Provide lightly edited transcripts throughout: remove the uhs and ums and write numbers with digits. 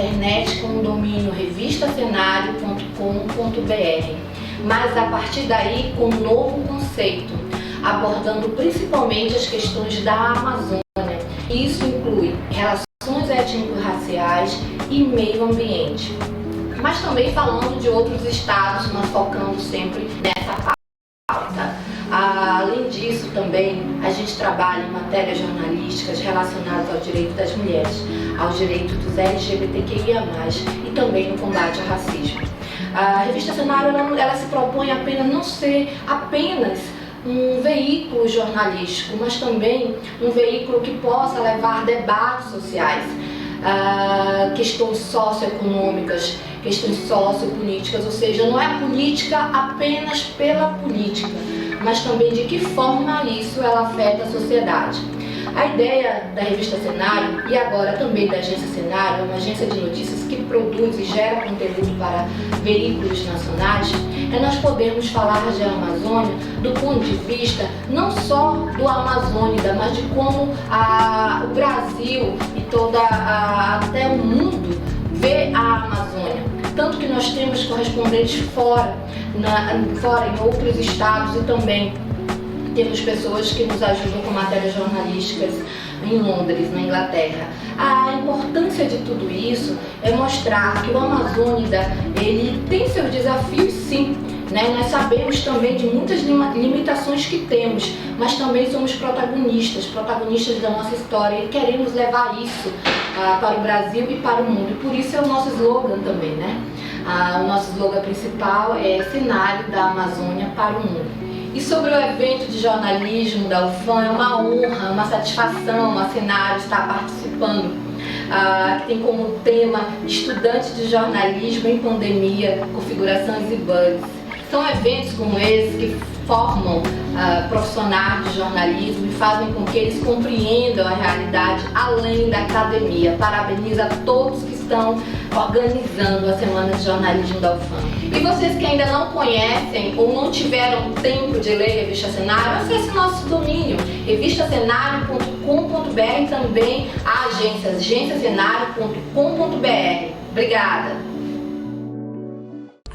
internet com o domínio revistacenario.com.br, mas a partir daí com um novo conceito, abordando principalmente as questões da Amazônia. Isso inclui relações étnico-raciais e meio ambiente, mas também falando de outros estados, mas focando sempre nessa pauta. Além disso, também a gente trabalha em matérias jornalísticas relacionadas ao direito das mulheres, aos direitos dos LGBTQIA+, e também no combate ao racismo. A revista Cenário ela se propõe apenas não ser apenas um veículo jornalístico, mas também um veículo que possa levar debates sociais, questões socioeconômicas, questões sociopolíticas, ou seja, não é política apenas pela política, mas também de que forma isso ela afeta a sociedade. A ideia da revista Cenário e agora também da agência Cenário, uma agência de notícias que produz e gera conteúdo para veículos nacionais, é nós podermos falar de Amazônia do ponto de vista não só do Amazônida, mas de como o Brasil e até o mundo vê a Amazônia. Tanto que nós temos correspondentes fora em outros estados, e também temos pessoas que nos ajudam com matérias jornalísticas em Londres, na Inglaterra. A importância de tudo isso é mostrar que o Amazônida ele tem seus desafios, sim. Nós sabemos também de muitas limitações que temos, mas também somos protagonistas da nossa história, e queremos levar isso para o Brasil e para o mundo. E por isso é o nosso slogan também, o nosso slogan principal é Cenário da Amazônia para o mundo. E sobre o evento de jornalismo da UFAM, é uma honra, uma satisfação a Cenário estar participando, que tem como tema Estudantes de Jornalismo em Pandemia, Configurações e Bugs. São eventos como esse que formam profissionais de jornalismo e fazem com que eles compreendam a realidade além da academia. Parabenizo a todos que estão organizando a Semana de Jornalismo da UFAM. E vocês que ainda não conhecem ou não tiveram tempo de ler a Revista Cenário, acesse nosso domínio revistacenario.com.br e também a agência agenciacenario.com.br. Obrigada!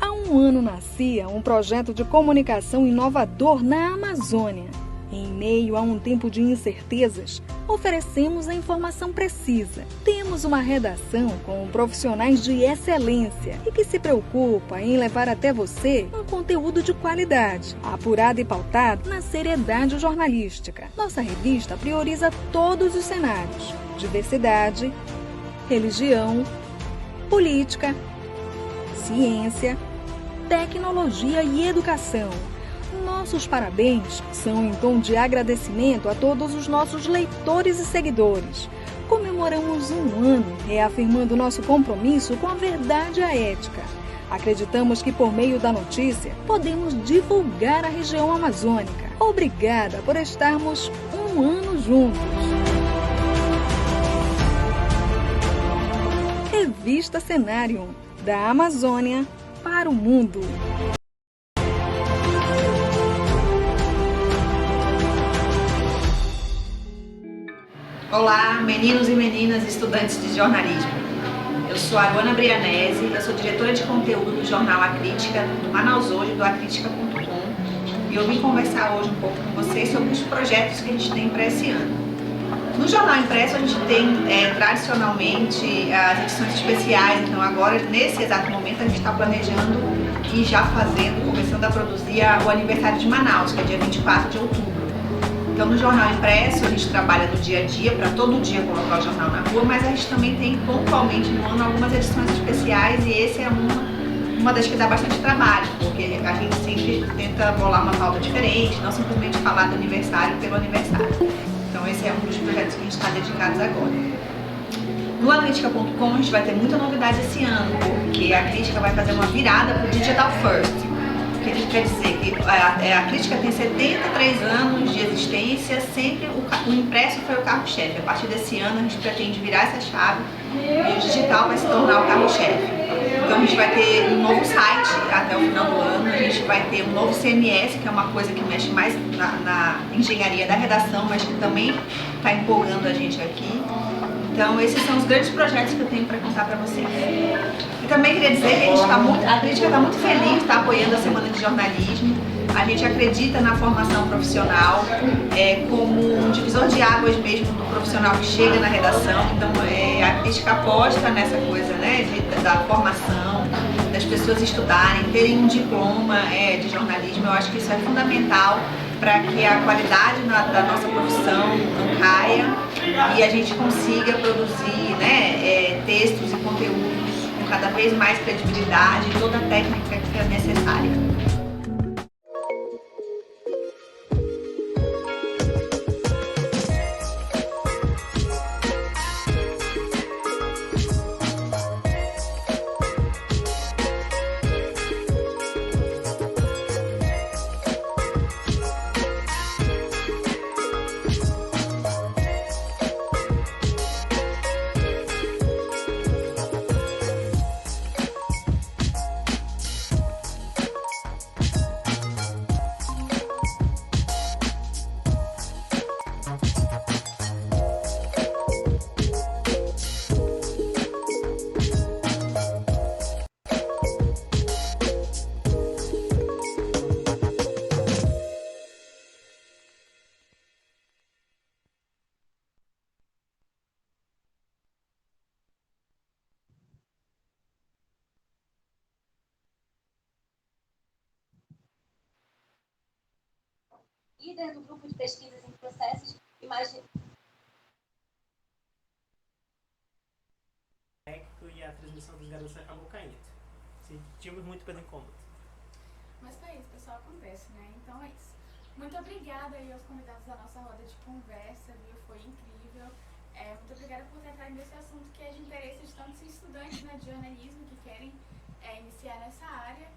Há um ano nascia um projeto de comunicação inovador na Amazônia. Em meio a um tempo de incertezas, oferecemos a informação precisa. Temos uma redação com profissionais de excelência e que se preocupa em levar até você um conteúdo de qualidade, apurado e pautado na seriedade jornalística. Nossa revista prioriza todos os cenários: diversidade, religião, política, ciência, tecnologia e educação. Nossos parabéns são em tom de agradecimento a todos os nossos leitores e seguidores. Comemoramos um ano, reafirmando nosso compromisso com a verdade e a ética. Acreditamos que por meio da notícia podemos divulgar a região amazônica. Obrigada por estarmos um ano juntos. Revista Cenário, da Amazônia para o mundo. Olá, meninos e meninas estudantes de jornalismo. Eu sou a Aruana Brianese, eu sou diretora de conteúdo do jornal A Crítica, do Manaus Hoje, do acritica.com, e eu vim conversar hoje um pouco com vocês sobre os projetos que a gente tem para esse ano. No jornal impresso a gente tem tradicionalmente as edições especiais, então agora nesse exato momento a gente está planejando e já começando a produzir o aniversário de Manaus, que é dia 24 de outubro. Então no jornal impresso a gente trabalha no dia a dia, para todo dia colocar o jornal na rua, mas a gente também tem pontualmente no ano algumas edições especiais, e esse é uma das que dá bastante trabalho, porque a gente sempre tenta bolar uma pauta diferente, não simplesmente falar do aniversário pelo aniversário. Então esse é um dos projetos que a gente está dedicados agora. No acritica.com a gente vai ter muita novidade esse ano, porque a Crítica vai fazer uma virada para o Digital First. O que quer dizer que a Crítica tem 73 anos de existência, sempre o impresso foi o carro-chefe. A partir desse ano a gente pretende virar essa chave e o digital vai se tornar o carro-chefe. Então a gente vai ter um novo site até o final do ano, a gente vai ter um novo CMS, que é uma coisa que mexe mais na engenharia da redação, mas que também está empolgando a gente aqui. Então, esses são os grandes projetos que eu tenho para contar para vocês. E também queria dizer que a crítica está muito feliz, está apoiando a Semana de Jornalismo. A gente acredita na formação profissional como um divisor de águas mesmo do profissional que chega na redação. Então, a crítica aposta nessa coisa, né, da formação, das pessoas estudarem, terem um diploma de jornalismo. Eu acho que isso é fundamental para que a qualidade da nossa profissão não caia e a gente consiga produzir, né, textos e conteúdos com cada vez mais credibilidade e toda a técnica que é necessária. Líder do grupo de pesquisas em processos e e a transmissão dos garotos acabou caindo. Sentimos muito pelo incômodo. Mas foi isso, pessoal, acontece, né? Então é isso. Muito obrigada aí aos convidados da nossa roda de conversa, viu? Foi incrível. Muito obrigada por ter entrado nesse assunto que é de interesse de tantos estudantes, né, de jornalismo que querem iniciar nessa área.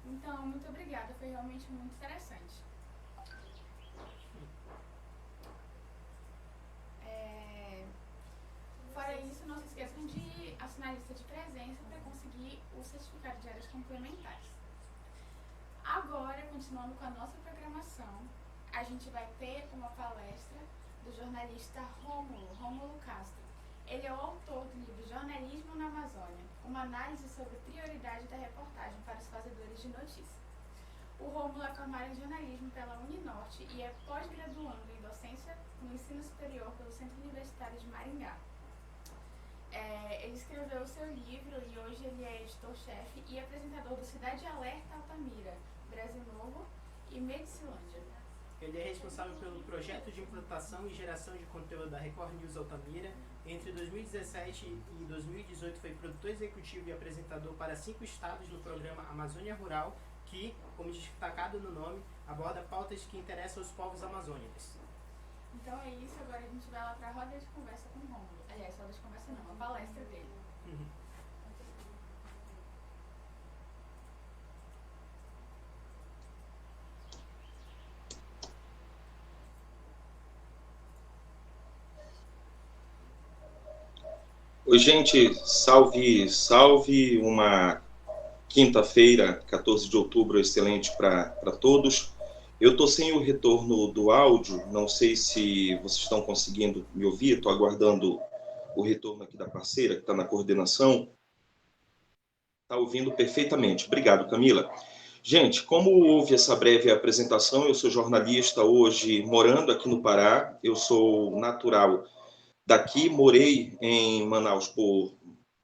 Então, muito obrigada, foi realmente muito interessante. Fora isso, não se esqueçam de assinar a lista de presença para conseguir o certificado de áreas complementares. Agora, continuando com a nossa programação, a gente vai ter uma palestra do jornalista Rômulo Castro. Ele é o autor do livro Jornalismo na Amazônia, uma análise sobre prioridade da reportagem para os fazedores de notícia. O Rômulo é formado em jornalismo pela Uninorte e é pós-graduando em docência no ensino superior pelo Centro Universitário de Maringá. Ele escreveu o seu livro e hoje ele é editor-chefe e apresentador do Cidade Alerta Altamira, Brasil Novo e Medicilândia. Ele é responsável pelo projeto de implantação e geração de conteúdo da Record News Altamira. Entre 2017 e 2018 foi produtor executivo e apresentador para 5 estados no programa Amazônia Rural, que, como destacado no nome, aborda pautas que interessam os povos amazônicos. Então é isso, agora a gente vai lá para a roda de conversa com o Rômulo. Aliás, roda de conversa não, a palestra dele. Oi, gente, salve, salve, uma quinta-feira, 14 de outubro, excelente para todos. Eu estou sem o retorno do áudio, não sei se vocês estão conseguindo me ouvir, estou aguardando o retorno aqui da parceira, que está na coordenação. Está ouvindo perfeitamente. Obrigado, Camila. Gente, como houve essa breve apresentação, eu sou jornalista hoje morando aqui no Pará, eu sou natural daqui, morei em Manaus por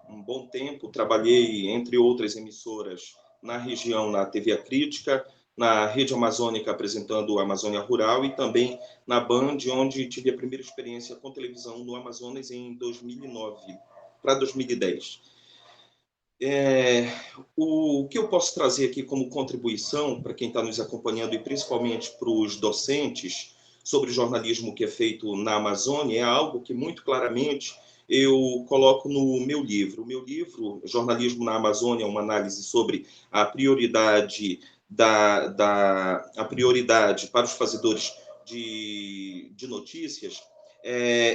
um bom tempo, trabalhei, entre outras emissoras, na região, na TV Crítica, na Rede Amazônica, apresentando a Amazônia Rural, e também na Band, onde tive a primeira experiência com televisão no Amazonas em 2009 para 2010. O que eu posso trazer aqui como contribuição para quem está nos acompanhando, e principalmente para os docentes, sobre jornalismo que é feito na Amazônia, é algo que muito claramente eu coloco no meu livro. O meu livro, Jornalismo na Amazônia, uma análise sobre a prioridade a prioridade para os fazedores de notícias.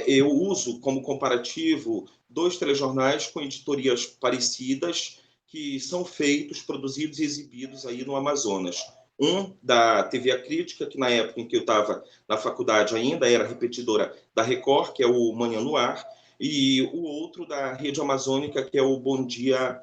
Eu uso como comparativo 2 telejornais com editorias parecidas que são feitos, produzidos e exibidos aí no Amazonas. Um da TV Crítica, que na época em que eu estava na faculdade ainda era repetidora da Record, que é o Manhã no Ar, e o outro da Rede Amazônica, que é o Bom Dia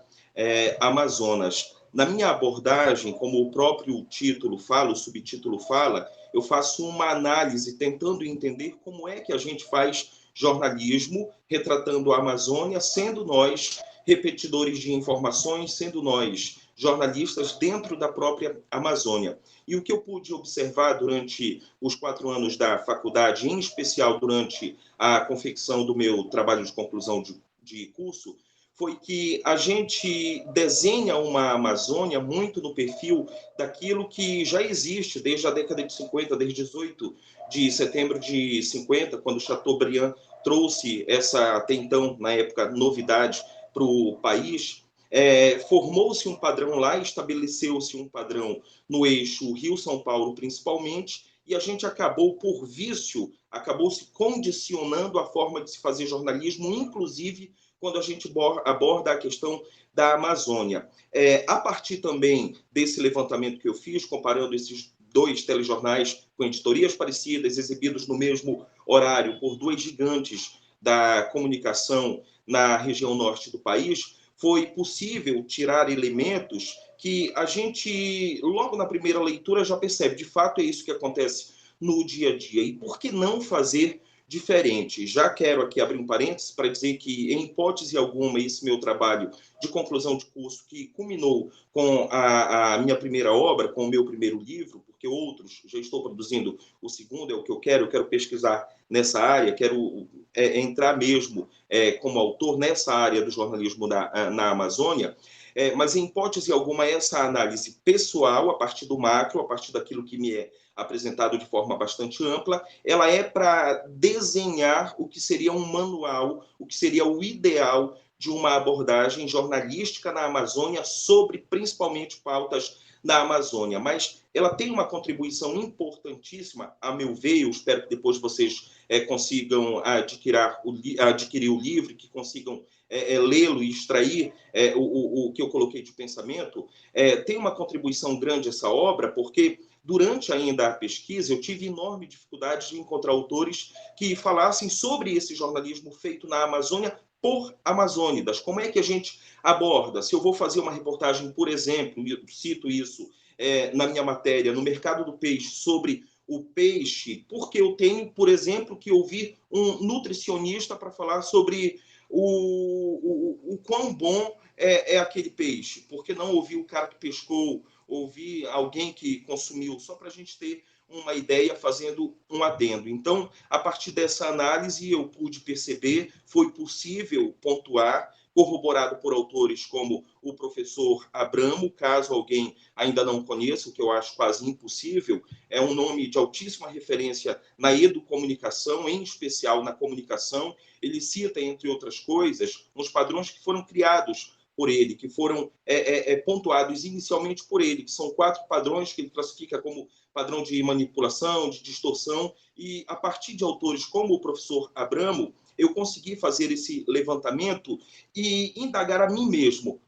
Amazonas. Na minha abordagem, como o próprio título fala, o subtítulo fala, eu faço uma análise tentando entender como é que a gente faz jornalismo retratando a Amazônia, sendo nós repetidores de informações, sendo nós jornalistas dentro da própria Amazônia. E o que eu pude observar durante os 4 anos da faculdade, em especial durante a confecção do meu trabalho de conclusão de curso, foi que a gente desenha uma Amazônia muito no perfil daquilo que já existe desde a década de 50, desde 18 de setembro de 50, quando Chateaubriand trouxe essa, até então, na época, novidade para o país. Formou-se um padrão lá, estabeleceu-se um padrão no eixo Rio-São Paulo, principalmente, e a gente acabou, por vício, acabou se condicionando a forma de se fazer jornalismo, inclusive quando a gente aborda a questão da Amazônia. A partir também desse levantamento que eu fiz, comparando esses 2 telejornais com editorias parecidas, exibidos no mesmo horário por 2 gigantes da comunicação na região norte do país, foi possível tirar elementos que a gente, logo na primeira leitura, já percebe. De fato, é isso que acontece no dia a dia. E por que não fazer diferente? Já quero aqui abrir um parênteses para dizer que, em hipótese alguma, esse meu trabalho de conclusão de curso, que culminou com a minha primeira obra, com o meu primeiro livro, porque outros já estou produzindo o segundo, é o que eu quero pesquisar nessa área, quero entrar mesmo como autor nessa área do jornalismo na Amazônia. Mas, em hipótese alguma, essa análise pessoal, a partir do macro, a partir daquilo que me é apresentado de forma bastante ampla, ela é para desenhar o que seria um manual, o que seria o ideal de uma abordagem jornalística na Amazônia sobre, principalmente, pautas da Amazônia. Mas ela tem uma contribuição importantíssima, a meu ver. Eu espero que depois vocês consigam adquirir o livro, que consigam lê-lo e extrair o que eu coloquei de pensamento. Tem uma contribuição grande essa obra, porque durante ainda a pesquisa eu tive enorme dificuldade de encontrar autores que falassem sobre esse jornalismo feito na Amazônia por amazônidas. Como é que a gente aborda? Se eu vou fazer uma reportagem, por exemplo, cito isso na minha matéria, no mercado do peixe, sobre o peixe, porque eu tenho, por exemplo, que ouvir um nutricionista para falar sobre o quão bom é aquele peixe? Por que não ouvir o cara que pescou, ouvir alguém que consumiu, só para a gente ter uma ideia, fazendo um adendo. Então, a partir dessa análise, eu pude perceber, foi possível pontuar, corroborado por autores como o professor Abramo, caso alguém ainda não conheça, o que eu acho quase impossível, é um nome de altíssima referência na educomunicação, em especial na comunicação. Ele cita, entre outras coisas, uns padrões que foram criados por ele, que foram pontuados inicialmente por ele, que são 4 padrões que ele classifica como padrão de manipulação, de distorção, e a partir de autores como o professor Abramo, eu consegui fazer esse levantamento e indagar a mim mesmo.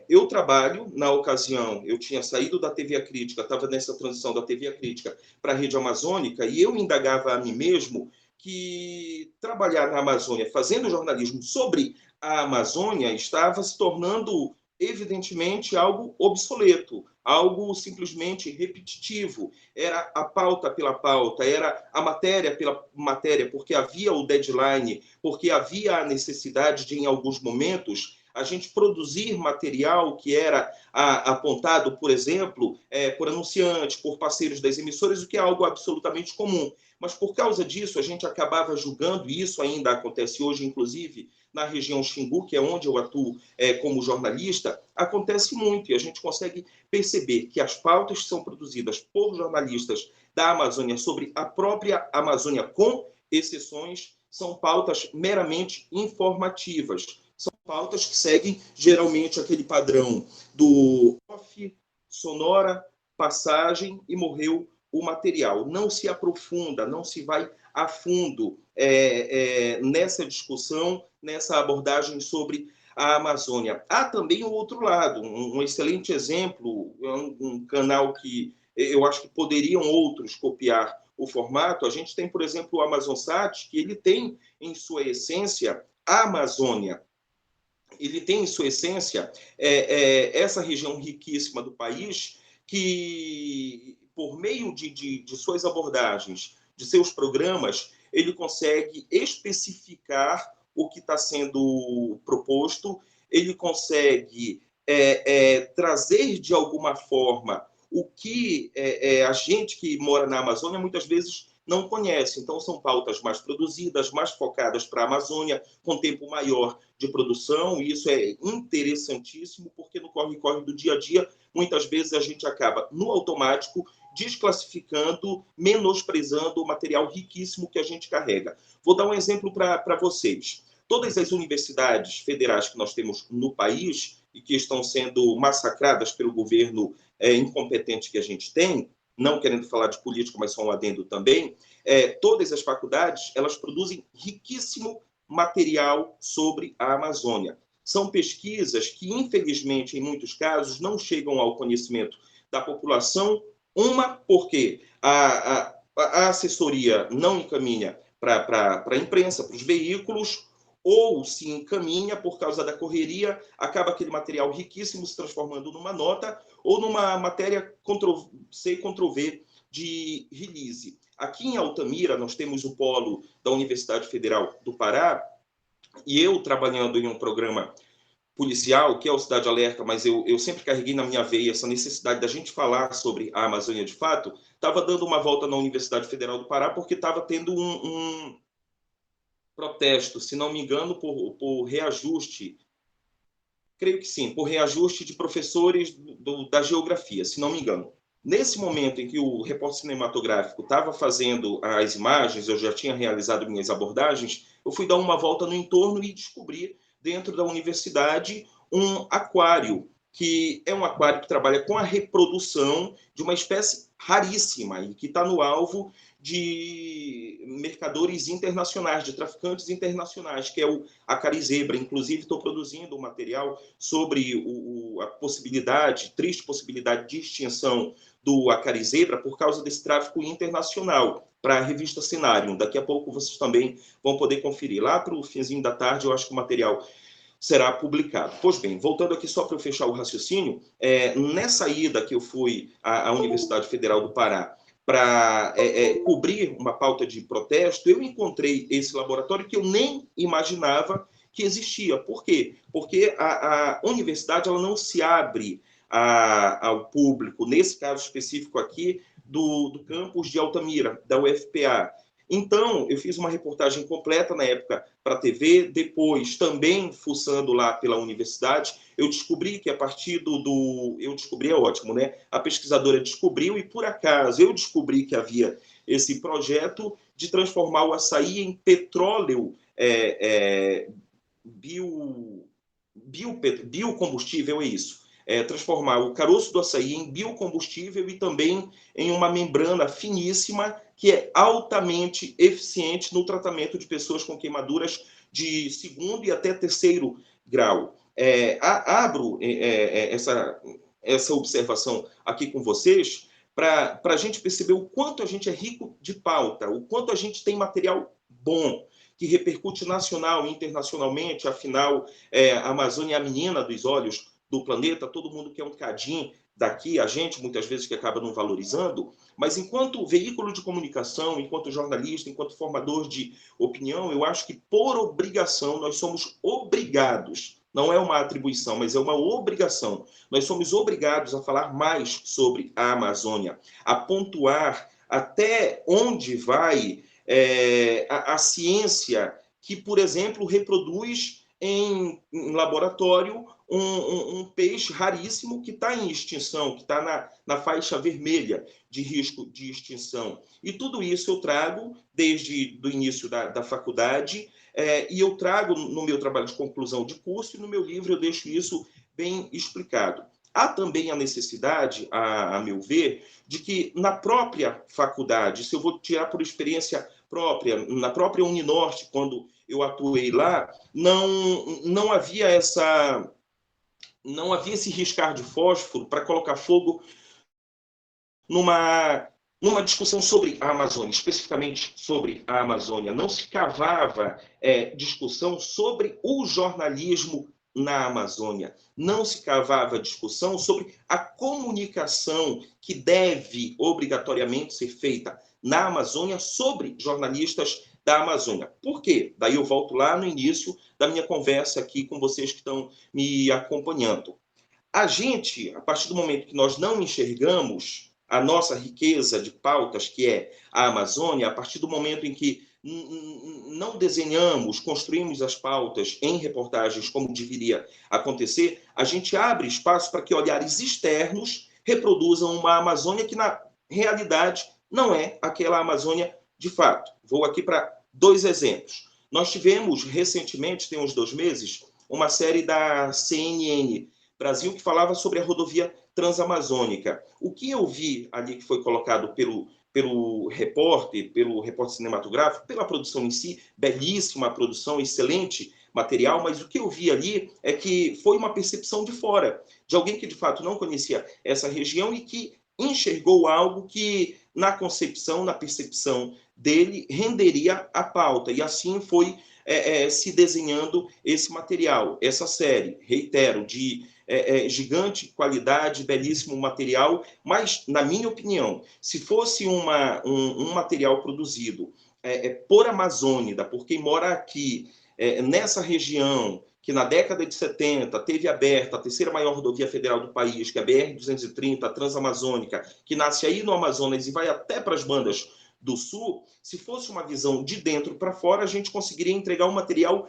Eu trabalho, na ocasião, eu tinha saído da TV Acrítica, estava nessa transição da TV Acrítica para a Rede Amazônica, e eu indagava a mim mesmo que trabalhar na Amazônia, fazendo jornalismo sobre a Amazônia, estava se tornando, evidentemente, algo obsoleto, algo simplesmente repetitivo. Era a pauta pela pauta, era a matéria pela matéria, porque havia o deadline, porque havia a necessidade de, em alguns momentos, a gente produzir material que era apontado, por exemplo, por anunciantes, por parceiros das emissoras, o que é algo absolutamente comum. Mas, por causa disso, a gente acabava julgando, e isso ainda acontece hoje, inclusive, na região Xingu, que é onde eu atuo como jornalista, acontece muito, e a gente consegue perceber que as pautas que são produzidas por jornalistas da Amazônia sobre a própria Amazônia, com exceções, são pautas meramente informativas. São pautas que seguem, geralmente, aquele padrão do off, sonora, passagem e morreu o material. Não se aprofunda, não se vai a fundo nessa discussão, nessa abordagem sobre a Amazônia. Há também o outro lado, um excelente exemplo, um canal que eu acho que poderiam outros copiar o formato, a gente tem, por exemplo, o AmazonSat, que ele tem em sua essência a Amazônia. Ele tem em sua essência essa região riquíssima do país que, por meio de suas abordagens, de seus programas, ele consegue especificar o que está sendo proposto, ele consegue trazer de alguma forma o que a gente que mora na Amazônia muitas vezes não conhece. Então, são pautas mais produzidas, mais focadas para a Amazônia, com tempo maior de produção, e isso é interessantíssimo, porque no corre-corre do dia a dia, muitas vezes a gente acaba, no automático, desclassificando, menosprezando o material riquíssimo que a gente carrega. Vou dar um exemplo para vocês. Todas as universidades federais que nós temos no país e que estão sendo massacradas pelo governo incompetente que a gente tem, não querendo falar de política, mas só um adendo também, todas as faculdades, elas produzem riquíssimo material sobre a Amazônia. São pesquisas que, infelizmente, em muitos casos, não chegam ao conhecimento da população, porque a assessoria não encaminha para a imprensa, para os veículos, ou se encaminha por causa da correria, acaba aquele material riquíssimo se transformando numa nota ou numa matéria Ctrl-C, Ctrl-V de release. Aqui em Altamira, nós temos o polo da Universidade Federal do Pará, e eu trabalhando em um programa policial, que é o Cidade Alerta, mas eu sempre carreguei na minha veia essa necessidade da gente falar sobre a Amazônia de fato, estava dando uma volta na Universidade Federal do Pará porque estava tendo um protesto, se não me engano, por reajuste, creio que sim, por reajuste de professores da geografia, se não me engano. Nesse momento em que o repórter cinematográfico estava fazendo as imagens, eu já tinha realizado minhas abordagens, eu fui dar uma volta no entorno e descobri, dentro da universidade, um aquário, que é um aquário que trabalha com a reprodução de uma espécie raríssima e que está no alvo de mercadores internacionais, de traficantes internacionais, que é o acarizebra. Inclusive, estou produzindo um material sobre a triste possibilidade de extinção do acarizebra por causa desse tráfico internacional, para a revista Cenário. Daqui a pouco vocês também vão poder conferir. Lá para o finzinho da tarde, eu acho que o material será publicado. Pois bem, voltando aqui só para eu fechar o raciocínio, nessa ida que eu fui à Universidade Federal do Pará para cobrir uma pauta de protesto, eu encontrei esse laboratório que eu nem imaginava que existia. Por quê? Porque a universidade ela não se abre ao público, nesse caso específico aqui, do campus de Altamira, da UFPA. Então, eu fiz uma reportagem completa na época para a TV, depois também fuçando lá pela universidade, eu descobri que a partir eu descobri, é ótimo, né? A pesquisadora descobriu e, por acaso, eu descobri que havia esse projeto de transformar o açaí em petróleo biocombustível, é isso. Transformar o caroço do açaí em biocombustível e também em uma membrana finíssima que é altamente eficiente no tratamento de pessoas com queimaduras de segundo e até terceiro grau. Abro essa observação aqui com vocês para a gente perceber o quanto a gente é rico de pauta, o quanto a gente tem material bom, que repercute nacional e internacionalmente. Afinal, a Amazônia é a menina dos olhos do planeta, todo mundo quer um cadinho daqui, a gente muitas vezes que acaba não valorizando, mas enquanto veículo de comunicação, enquanto jornalista, enquanto formador de opinião, eu acho que por obrigação nós somos obrigados, não é uma atribuição, mas é uma obrigação, nós somos obrigados a falar mais sobre a Amazônia, a pontuar até onde vai a ciência que, por exemplo, reproduz em laboratório um peixe raríssimo que está em extinção, que está na faixa vermelha de risco de extinção. E tudo isso eu trago desde o início da faculdade, e eu trago no meu trabalho de conclusão de curso, e no meu livro eu deixo isso bem explicado. Há também a necessidade, a meu ver, de que na própria faculdade, se eu vou tirar por experiência própria, na própria Uninorte, quando eu atuei lá, não havia esse riscar de fósforo para colocar fogo numa numa discussão sobre a Amazônia, especificamente sobre a Amazônia, não se cavava discussão sobre o jornalismo na Amazônia, não se cavava discussão sobre a comunicação que deve obrigatoriamente ser feita na Amazônia sobre jornalistas da Amazônia. Por quê? Daí eu volto lá no início da minha conversa aqui com vocês que estão me acompanhando. A gente, a partir do momento que nós não enxergamos a nossa riqueza de pautas, que é a Amazônia, a partir do momento em que não desenhamos, construímos as pautas em reportagens como deveria acontecer, a gente abre espaço para que olhares externos reproduzam uma Amazônia que, na realidade, não é aquela Amazônia de fato. Vou aqui para 2 exemplos. Nós tivemos recentemente, tem uns 2 meses, uma série da CNN Brasil que falava sobre a rodovia transamazônica. O que eu vi ali que foi colocado pelo repórter cinematográfico, pela produção em si, belíssima produção, excelente material, mas o que eu vi ali é que foi uma percepção de fora, de alguém que de fato não conhecia essa região e que enxergou algo que, na concepção, na percepção dele, renderia a pauta. E assim foi se desenhando esse material, essa série, reitero, de gigante qualidade, belíssimo material, mas, na minha opinião, se fosse um material produzido por amazônida, por quem mora aqui, nessa região, que na década de 70 teve aberta a terceira maior rodovia federal do país, que é a BR-230, a Transamazônica, que nasce aí no Amazonas e vai até para as bandas do Sul, se fosse uma visão de dentro para fora, a gente conseguiria entregar um material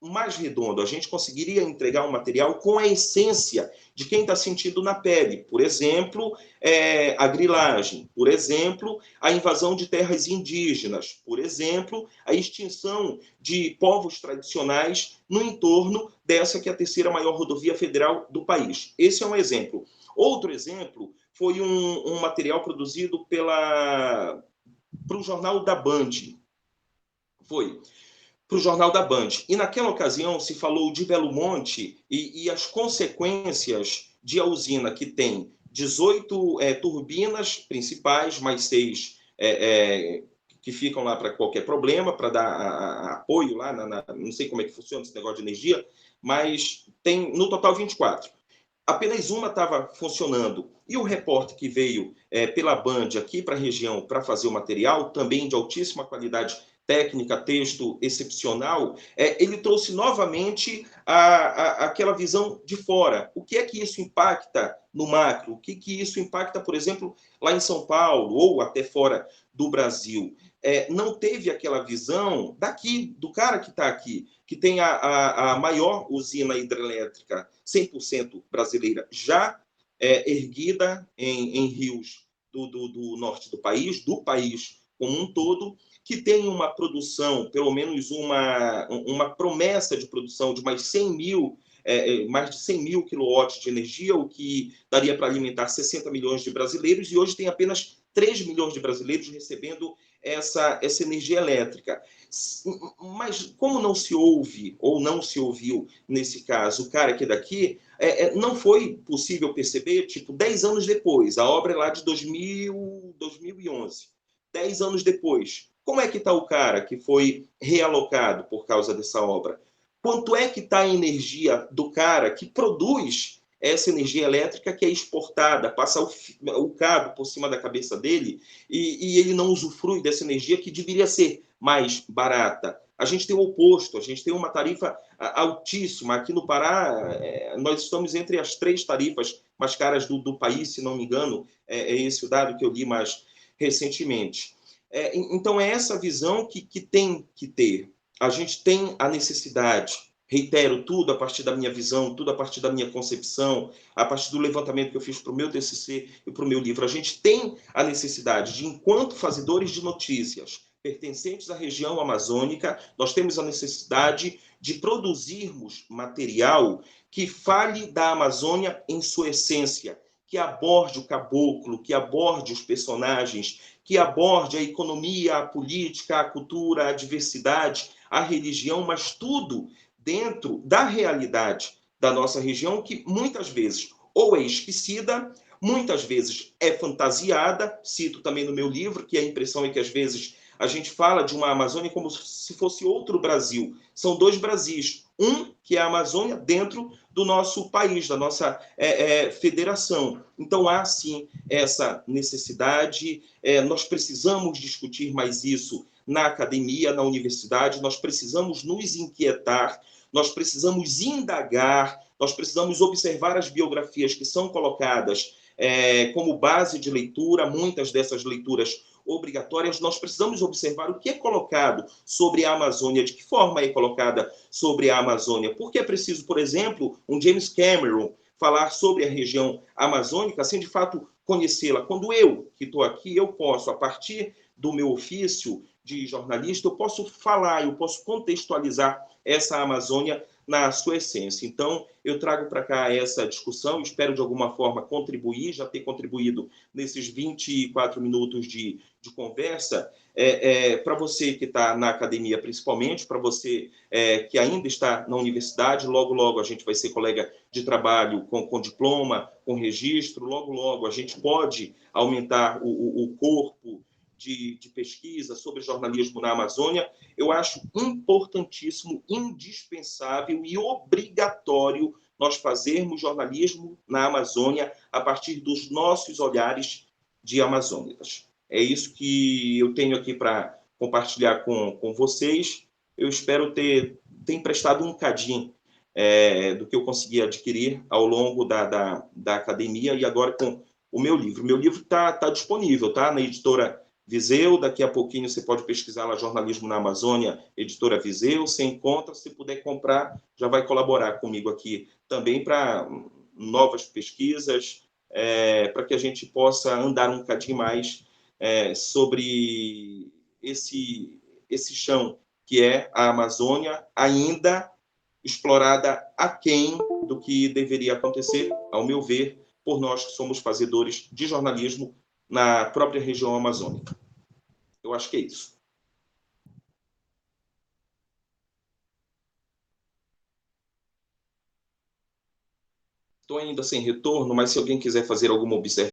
mais redondo, a gente conseguiria entregar um material com a essência de quem está sentindo na pele. Por exemplo, a grilagem, por exemplo, a invasão de terras indígenas, por exemplo, a extinção de povos tradicionais no entorno dessa que é a terceira maior rodovia federal do país. Esse é um exemplo. Outro exemplo foi um material produzido para o Jornal da Band. Para o Jornal da Band. E naquela ocasião se falou de Belo Monte e as consequências de a usina que tem 18 turbinas principais, mais 6 que ficam lá para qualquer problema, para dar apoio lá, não sei como é que funciona esse negócio de energia, mas tem no total 24. Apenas uma estava funcionando. E o repórter que veio pela Band aqui para a região para fazer o material, também de altíssima qualidade técnica, texto excepcional, ele trouxe novamente aquela visão de fora. O que é que isso impacta no macro? O que isso impacta, por exemplo, lá em São Paulo ou até fora do Brasil? Não teve aquela visão daqui, do cara que está aqui, que tem a maior usina hidrelétrica 100% brasileira já erguida em rios do norte do país como um todo, que tem uma produção, pelo menos uma promessa de produção de mais de 100 mil quilowatts de energia, o que daria para alimentar 60 milhões de brasileiros, e hoje tem apenas 3 milhões de brasileiros recebendo essa energia elétrica. Mas como não se ouve, ou não se ouviu, nesse caso, o cara que é daqui, não foi possível perceber, 10 anos depois, a obra é lá de 2011, 10 anos depois, como é que está o cara que foi realocado por causa dessa obra? Quanto é que está a energia do cara que produz essa energia elétrica que é exportada, passa o cabo por cima da cabeça dele e ele não usufrui dessa energia que deveria ser mais barata? A gente tem o oposto, a gente tem uma tarifa altíssima. Aqui no Pará, nós estamos entre as 3 tarifas mais caras do país, se não me engano, é esse o dado que eu li mais recentemente. Então, é essa visão que tem que ter. A gente tem a necessidade, reitero, tudo a partir da minha visão, tudo a partir da minha concepção, a partir do levantamento que eu fiz para o meu TCC e para o meu livro, a gente tem a necessidade de, enquanto fazedores de notícias pertencentes à região amazônica, nós temos a necessidade de produzirmos material que fale da Amazônia em sua essência, que aborde o caboclo, que aborde os personagens, que aborde a economia, a política, a cultura, a diversidade, a religião, mas tudo dentro da realidade da nossa região, que muitas vezes ou é esquecida muitas vezes é fantasiada, cito também no meu livro, que a impressão é que às vezes a gente fala de uma Amazônia como se fosse outro Brasil. São dois Brasis. Um, que é a Amazônia, dentro do nosso país, da nossa federação. Então, há, sim, essa necessidade. Nós precisamos discutir mais isso na academia, na universidade. Nós precisamos nos inquietar, nós precisamos indagar, nós precisamos observar as biografias que são colocadas como base de leitura, muitas dessas leituras obrigatórias. Nós precisamos observar o que é colocado sobre a Amazônia, de que forma é colocada sobre a Amazônia. Porque é preciso, por exemplo, um James Cameron falar sobre a região amazônica sem, de fato, conhecê-la. Quando eu, que estou aqui, eu posso, a partir do meu ofício de jornalista, eu posso falar, eu posso contextualizar essa Amazônia na sua essência. Então, eu trago para cá essa discussão, espero de alguma forma contribuir, já ter contribuído nesses 24 minutos de conversa, para você que está na academia principalmente, para você que ainda está na universidade, logo, logo a gente vai ser colega de trabalho com diploma, com registro, logo, logo a gente pode aumentar o corpo de pesquisa sobre jornalismo na Amazônia. Eu acho importantíssimo, indispensável e obrigatório nós fazermos jornalismo na Amazônia a partir dos nossos olhares de amazônicas. É isso que eu tenho aqui para compartilhar com vocês. Eu espero ter emprestado um cadinho do que eu consegui adquirir ao longo da academia e agora com o meu livro. O meu livro está disponível, tá? Na editora Viseu. Daqui a pouquinho você pode pesquisar lá Jornalismo na Amazônia, editora Viseu. Você encontra, se puder comprar, já vai colaborar comigo aqui também para novas pesquisas, para que a gente possa andar um bocadinho mais sobre esse chão que é a Amazônia, ainda explorada aquém do que deveria acontecer, ao meu ver, por nós que somos fazedores de jornalismo na própria região amazônica. Eu acho que é isso. Estou ainda sem retorno, mas se alguém quiser fazer alguma observação,